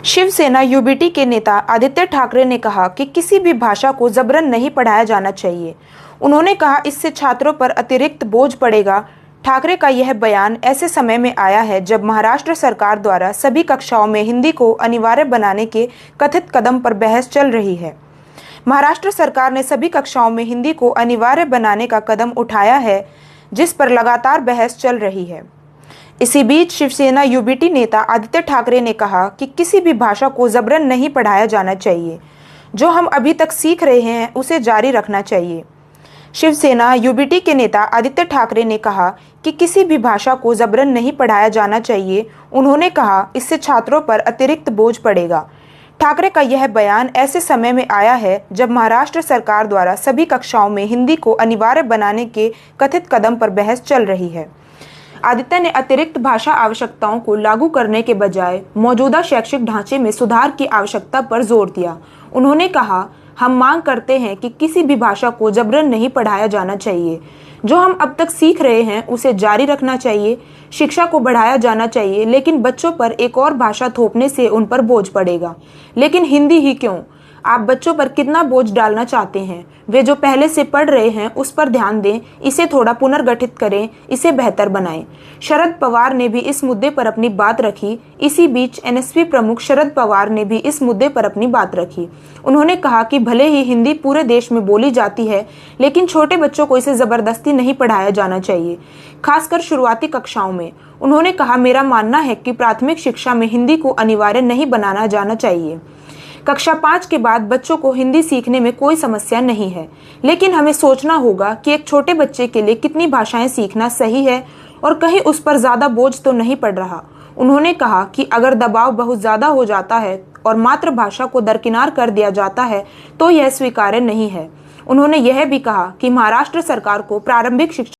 Shiv Sena UBT के नेता आदित्य ठाकरे ने कहा कि किसी भी भाषा को जबरन नहीं पढ़ाया जाना चाहिए। उन्होंने कहा इससे छात्रों पर अतिरिक्त बोझ पड़ेगा। ठाकरे का यह बयान ऐसे समय में आया है जब महाराष्ट्र सरकार द्वारा सभी कक्षाओं में हिंदी को अनिवार्य बनाने के कथित कदम पर बहस चल रही है। महाराष्ट्र सरकार ने सभी कक्षाओं में हिंदी को अनिवार्य बनाने का कदम उठाया है, जिस पर लगातार बहस चल रही है। इसी बीच शिवसेना यूबीटी नेता आदित्य ठाकरे ने कहा कि किसी भी भाषा को जबरन नहीं पढ़ाया जाना चाहिए। जो हम अभी तक सीख रहे हैं उसे जारी रखना चाहिए। शिवसेना यूबीटी के नेता आदित्य ठाकरे ने कहा कि किसी भी भाषा को जबरन नहीं पढ़ाया जाना चाहिए। उन्होंने कहा इससे छात्रों पर अतिरिक्त बोझ पड़ेगा। ठाकरे का यह बयान ऐसे समय में आया है जब महाराष्ट्र सरकार द्वारा सभी कक्षाओं में हिंदी को अनिवार्य बनाने के कथित कदम पर बहस चल रही है। आदित्य ने अतिरिक्त भाषा आवश्यकताओं को लागू करने के बजाय मौजूदा शैक्षिक ढांचे में सुधार की आवश्यकता पर जोर दिया। उन्होंने कहा, हम मांग करते हैं कि किसी भी भाषा को जबरन नहीं पढ़ाया जाना चाहिए। जो हम अब तक सीख रहे हैं उसे जारी रखना चाहिए। शिक्षा को बढ़ाया जाना चाहिए, लेकिन बच्चों पर एक और भाषा थोपने से उन पर बोझ पड़ेगा। लेकिन हिंदी ही क्यों? आप बच्चों पर कितना बोझ डालना चाहते हैं? वे जो पहले से पढ़ रहे हैं उस पर ध्यान दें, इसे थोड़ा पुनर्गठित करें, इसे बेहतर बनाएं। शरद पवार ने भी इस मुद्दे पर अपनी बात रखी। इसी बीच एनएसपी प्रमुख शरद पवार ने भी इस मुद्दे पर अपनी बात रखी। उन्होंने कहा कि भले ही हिंदी पूरे देश में बोली जाती है, लेकिन छोटे बच्चों को इसे जबरदस्ती नहीं पढ़ाया जाना चाहिए, खासकर शुरुआती कक्षाओं में। उन्होंने कहा, मेरा मानना है कि प्राथमिक शिक्षा में हिंदी को अनिवार्य नहीं बनाना जाना चाहिए। कक्षा 5 के बाद बच्चों को हिंदी सीखने में कोई समस्या नहीं है, लेकिन हमें सोचना होगा कि एक छोटे बच्चे के लिए कितनी भाषाएं सीखना सही है और कहीं उस पर ज़्यादा बोझ तो नहीं पड़ रहा। उन्होंने कहा कि अगर दबाव बहुत ज़्यादा हो जाता है और मातृभाषा को दरकिनार कर दिया जाता है तो यह स्वीकार्य नहीं है। उन्होंने यह भी कहा कि महाराष्ट्र सरकार को प्रारंभिक शिक्षा